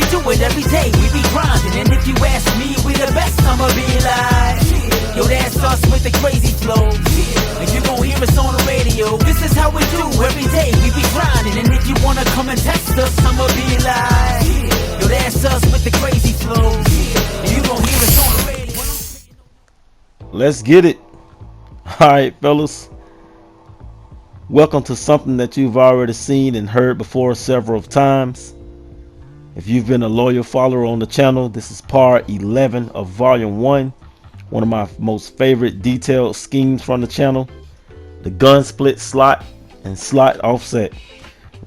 we do it every day. We be grinding, and if you ask me, we the best. I'ma be like, yo, that's us with the crazy flow. And you gon' hear us on the radio. This is how we do every day. We be grinding, and if you wanna come and test us, I'ma be like, yo, that's us with the crazy flow. And you gon' hear us on the radio. Let's get it. All right, fellas. Welcome to something that you've already seen and heard before several times. If you've been a loyal follower on the channel, this is part 11 of volume 1. One of my most favorite detailed schemes from the channel. The gun split slot and slot offset.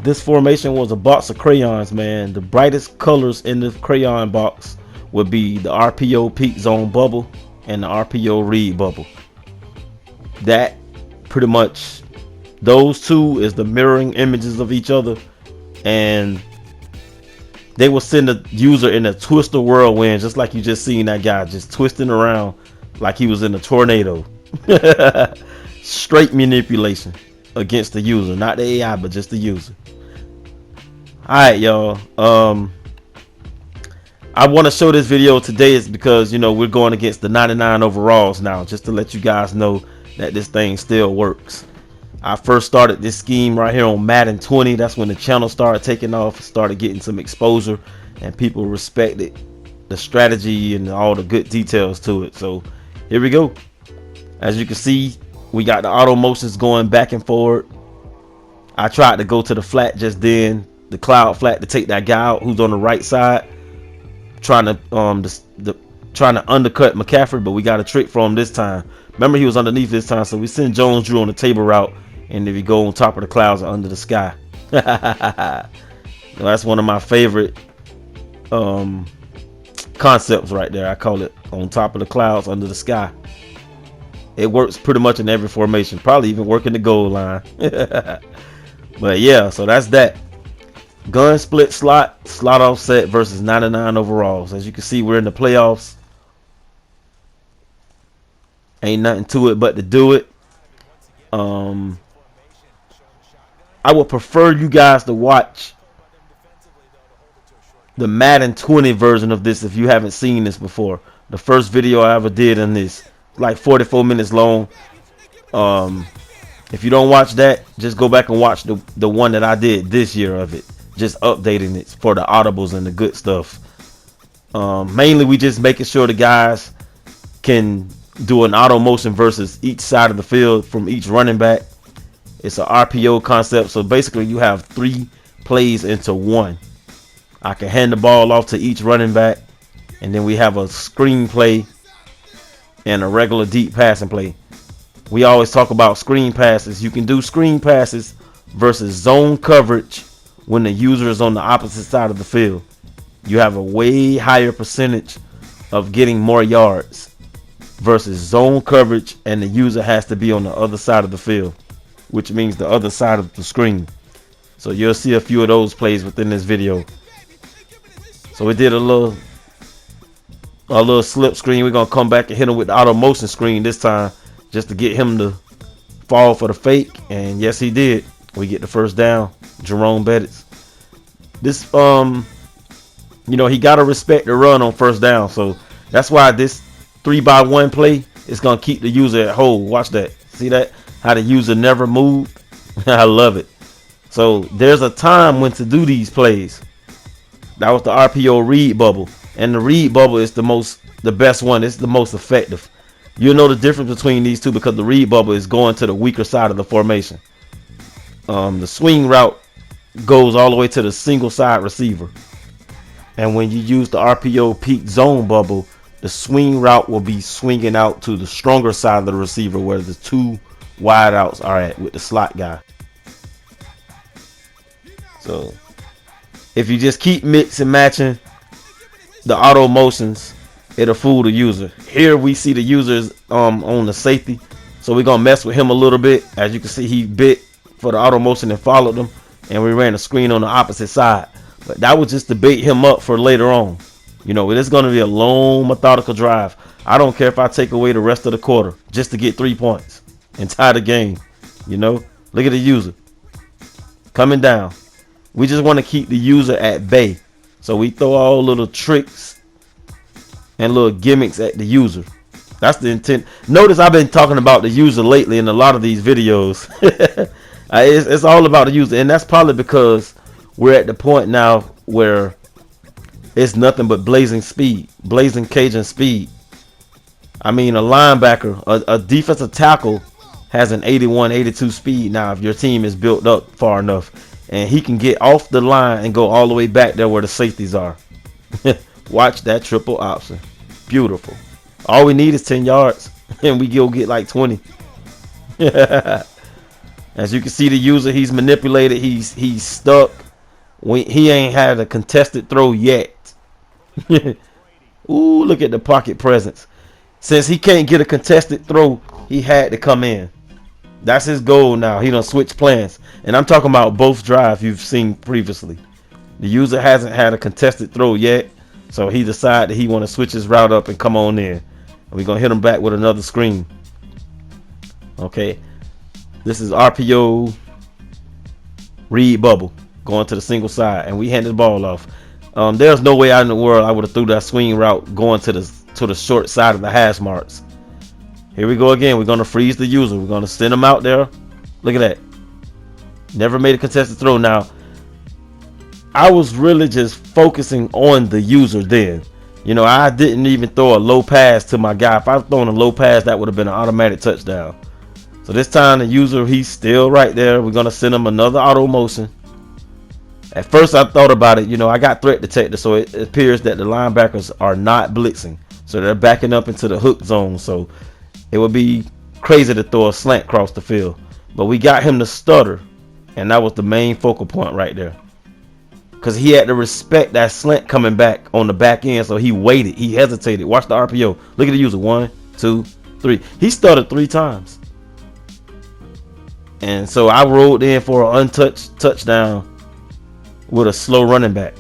This formation was a box of crayons, man. The brightest colors in the crayon box would be the RPO peak zone bubble and the RPO read bubble. That pretty much, those two is the mirroring images of each other, and they will send the user in a twister whirlwind, just like you just seen that guy just twisting around like he was in a tornado. Straight manipulation against the user, not the AI, but just the user. All right, y'all. I want to show this video today is because, you know, we're going against the 99 overalls now, just to let you guys know that this thing still works. I first started this scheme right here on Madden 20. That's when the channel started taking off, started getting some exposure, and people respected the strategy and all the good details to it. So here we go. As you can see, we got the auto motions going back and forward. I tried to go to the flat just then, the cloud flat, to take that guy out who's on the right side, trying to undercut McCaffrey, but we got a trick for him this time. Remember, he was underneath this time, so we send Jones Drew on the table route, and if you go on top of the clouds or under the sky. That's one of my favorite concepts right there. I call it on top of the clouds, under the sky. It works pretty much in every formation, probably even working the goal line. But yeah, so that's that. Gun split slot offset versus 99 overalls. As you can see, we're in the playoffs. Ain't nothing to it but to do it. I would prefer you guys to watch the Madden 20 version of this if you haven't seen this before. The first video I ever did on this, like 44 minutes long. If you don't watch that, just go back and watch the one that I did this year of it, just updating it for the audibles and the good stuff. Mainly we just making sure the guys can do an auto motion versus each side of the field from each running back. It's an RPO concept, so basically you have 3 plays into one. I can hand the ball off to each running back, and then we have a screen play and a regular deep passing play. We always talk about screen passes. You can do screen passes versus zone coverage when the user is on the opposite side of the field. You have a way higher percentage of getting more yards versus zone coverage and the user has to be on the other side of the field, which means the other side of the screen. So you'll see a few of those plays within this video. So we did a little slip screen. We're gonna come back and hit him with the auto motion screen this time, just to get him to fall for the fake. And yes, he did. We get the first down. Jerome Bettis. This you know, he gotta respect the run on first down. So that's why this 3-by-1 play is gonna keep the user at hold. Watch that. See that? How the user never moved. I love it. So there's a time when to do these plays. That was the RPO read bubble, and the read bubble is the best one. It's the most effective. You'll know the difference between these two because the read bubble is going to the weaker side of the formation. The swing route goes all the way to the single side receiver, and when you use the RPO peak zone bubble, the swing route will be swinging out to the stronger side of the receiver where the 2 wide outs are at with the slot guy. So if you just keep mix and matching the auto motions, it'll fool the user. Here we see the users on the safety, so we're gonna mess with him a little bit. As you can see, he bit for the auto motion and followed them, and we ran a screen on the opposite side. But that was just to bait him up for later on. You know, it is going to be a long, methodical drive. I don't care if I take away the rest of the quarter just to get 3 points and tie the game. You know, look at the user coming down. We just want to keep the user at bay So we throw all little tricks and little gimmicks at the user. That's the intent. Notice I've been talking about the user lately in a lot of these videos. It's all about the user, and that's probably because we're at the point now where it's nothing but blazing speed, blazing Cajun speed. I mean, a linebacker, a defensive tackle has an 81, 82 speed now if your team is built up far enough, and he can get off the line and go all the way back there where the safeties are. Watch that triple option. Beautiful. All we need is 10 yards and we go get like 20. As you can see, the user, he's manipulated, he's stuck. He ain't had a contested throw yet. Ooh, look at the pocket presence. Since he can't get a contested throw, he had to come in. That's his goal now. He done switch plans. And I'm talking about both drives you've seen previously. The user hasn't had a contested throw yet, so he decided that he want to switch his route up and come on in. And we're going to hit him back with another screen. Okay. This is RPO read bubble going to the single side, and we hand the ball off. There's no way out in the world I would have threw that swing route going to the short side of the hash marks. Here we go again. We're going to freeze the user. We're going to send him out there. Look at that. Never made a contested throw. Now, I was really just focusing on the user then. You know, I didn't even throw a low pass to my guy. If I was throwing a low pass, that would have been an automatic touchdown. So this time the user, he's still right there. We're going to send him another auto motion. At first I thought about it. You know, I got threat detector, so it appears that the linebackers are not blitzing. So they're backing up into the hook zone. So it would be crazy to throw a slant across the field. But we got him to stutter. And that was the main focal point right there. Because he had to respect that slant coming back on the back end. So he waited. He hesitated. Watch the RPO. Look at the user. 1, 2, 3. He stuttered 3 times. And so I rolled in for an untouched touchdown with a slow running back.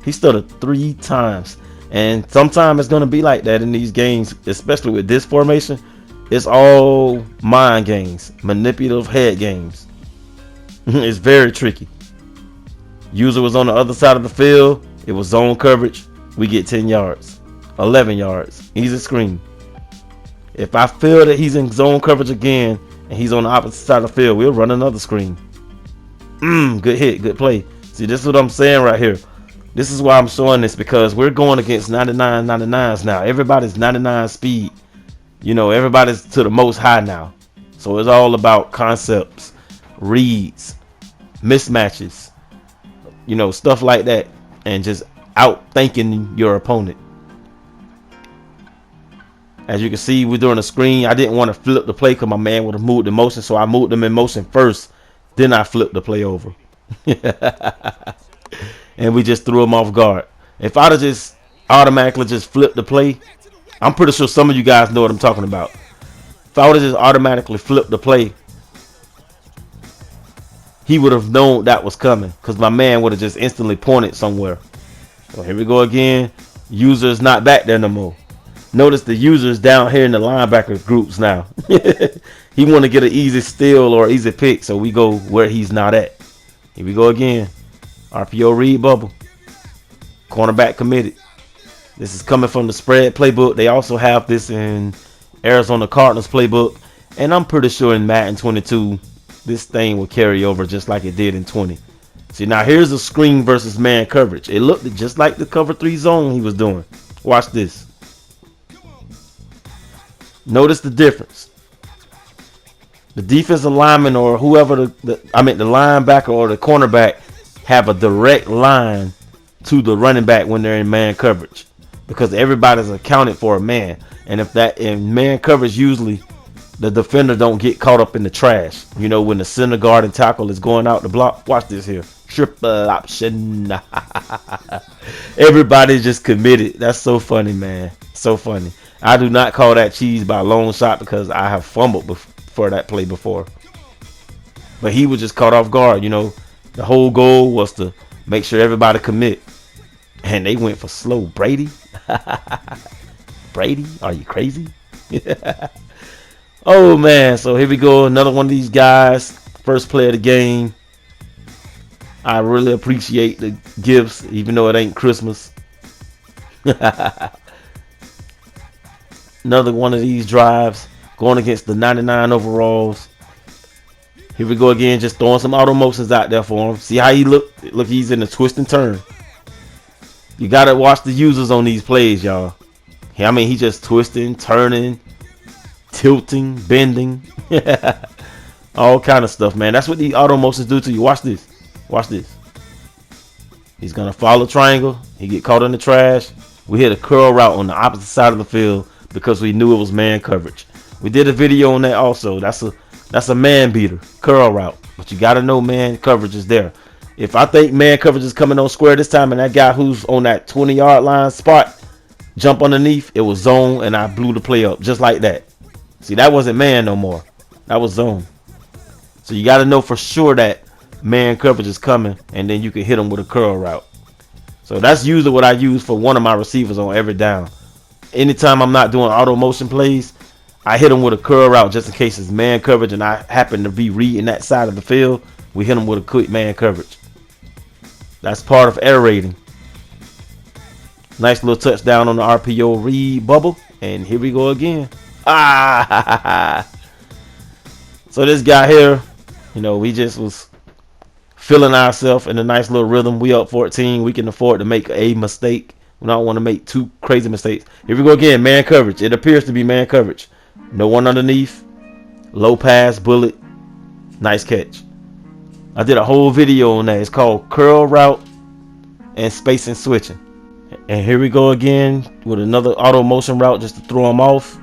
He stuttered 3 times. And sometimes it's going to be like that in these games, especially with this formation. It's all mind games, manipulative head games. It's very tricky. User was on the other side of the field. It was zone coverage. We get 10 yards, 11 yards. Easy screen. If I feel that he's in zone coverage again and he's on the opposite side of the field, we'll run another screen. Good hit, good play. See, this is what I'm saying right here. This is why I'm showing this, because we're going against 99s now. Everybody's 99 speed. You know, everybody's to the most high now. So it's all about concepts, reads, mismatches, you know, stuff like that, and just outthinking your opponent. As you can see, we're doing a screen. I didn't want to flip the play because my man would have moved in motion, so I moved him in motion first. Then I flipped the play over. And we just threw him off guard. If I'd have just automatically just flipped the play, I'm pretty sure some of you guys know what I'm talking about. If I would have just automatically flipped the play, he would have known that was coming, because my man would have just instantly pointed somewhere. So here we go again. User's not back there no more. Notice the user's down here in the linebacker groups now. He want to get an easy steal or easy pick, so we go where he's not at. Here we go again. RPO read bubble. Cornerback committed. This is coming from the spread playbook. They also have this in Arizona Cardinals playbook. And I'm pretty sure in Madden 22, this thing will carry over just like it did in 20. See, now here's a screen versus man coverage. It looked just like the cover 3 zone he was doing. Watch this. Notice the difference. The defensive lineman or whoever, the linebacker or the cornerback have a direct line to the running back when they're in man coverage, because everybody's accounted for a man. And if that in man coverage, usually the defender don't get caught up in the trash. You know, when the center guard and tackle is going out the block. Watch this here. Triple option. Everybody's just committed. That's so funny, man. So funny. I do not call that cheese by a long shot, because I have fumbled for that play before. But he was just caught off guard. You know, the whole goal was to make sure everybody commit. And they went for slow. Brady? Brady? Are you crazy? Oh, man. So here we go. Another one of these guys. First play of the game. I really appreciate the gifts, even though it ain't Christmas. Another one of these drives going against the 99 overalls. Here we go again, just throwing some auto motions out there for him. See how he look? Look, he's in a twist and turn. You gotta watch the users on these plays, y'all. I mean, he just twisting, turning, tilting, bending, all kind of stuff, man. That's what the auto motions do to you. Watch this. Watch this. He's gonna follow triangle. He get caught in the trash. We hit a curl route on the opposite side of the field because we knew it was man coverage. We did a video on that also. That's a man beater, curl route. But you gotta know man coverage is there. If I think man coverage is coming on square this time and that guy who's on that 20-yard line spot jump underneath, it was zone and I blew the play up just like that. See, that wasn't man no more. That was zone. So you got to know for sure that man coverage is coming and then you can hit him with a curl route. So that's usually what I use for one of my receivers on every down. Anytime I'm not doing auto motion plays, I hit him with a curl route just in case it's man coverage and I happen to be reading that side of the field. We hit him with a quick man coverage. That's part of air raiding. Nice little touchdown on the RPO read bubble. And here we go again. So this guy here, you know, we just was feeling ourselves in a nice little rhythm. We up 14. We can afford to make a mistake. We don't want to make two crazy mistakes. Here we go again. Man coverage. It appears to be man coverage. No one underneath. Low pass, bullet. Nice catch. I did a whole video on that. It's called curl route and spacing switching. And here we go again with another auto motion route just to throw him off.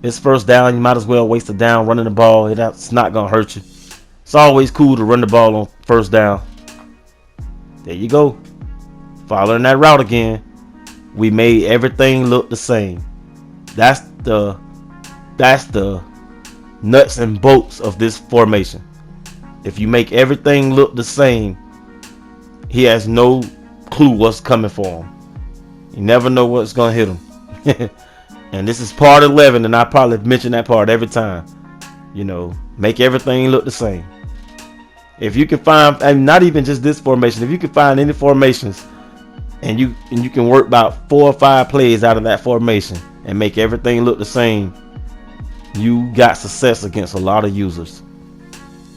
It's first down. You might as well waste a down running the ball. It's not going to hurt you. It's always cool to run the ball on first down. There you go. Following that route again. We made everything look the same. That's the nuts and bolts of this formation. If you make everything look the same, he has no clue what's coming for him. You never know what's going to hit him. And this is part 11, and I probably mention that part every time. You know, make everything look the same. If you can find, and not even just this formation, if you can find any formations and you can work about 4 or 5 plays out of that formation and make everything look the same, you got success against a lot of users.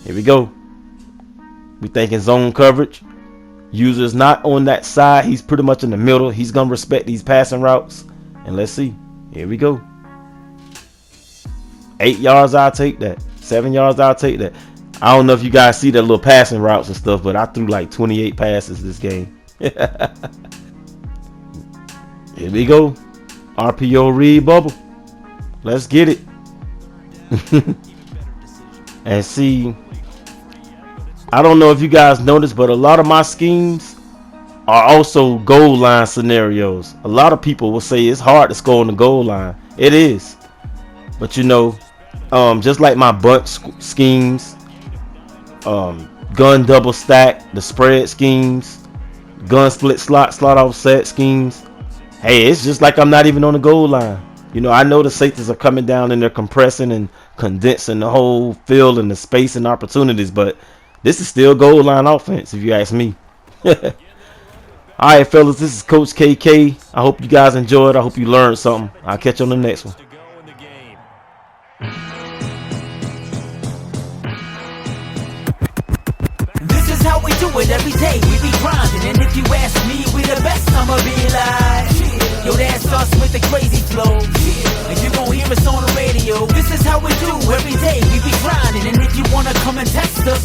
Here we go. We thinking zone coverage. User's not on that side. He's pretty much in the middle. He's going to respect these passing routes. And let's see. Here we go. 8 yards, I'll take that. 7 yards, I'll take that. I don't know if you guys see that little passing routes and stuff, but I threw like 28 passes this game. Here we go. RPO read bubble. Let's get it. And see, I don't know if you guys noticed, but a lot of my schemes are also goal line scenarios. A lot of people will say it's hard to score on the goal line. It is. But you know, just like my bunt schemes, gun double stack, the spread schemes, gun split slot offset schemes, hey, it's just like I'm not even on the goal line. You know, I know the safeties are coming down and they're compressing and condensing the whole field and the space and opportunities, but this is still goal line offense, if you ask me. All right, fellas, this is Coach KK. I hope you guys enjoyed. I hope you learned something. I'll catch you on the next one. This is how we do it every day. We be grinding, and if you ask me, we the best. I'ma be like, yo, that's us with the crazy flow. And you gon' hear us on the radio. This is how we do every day. We be grinding, and if you wanna come and test us,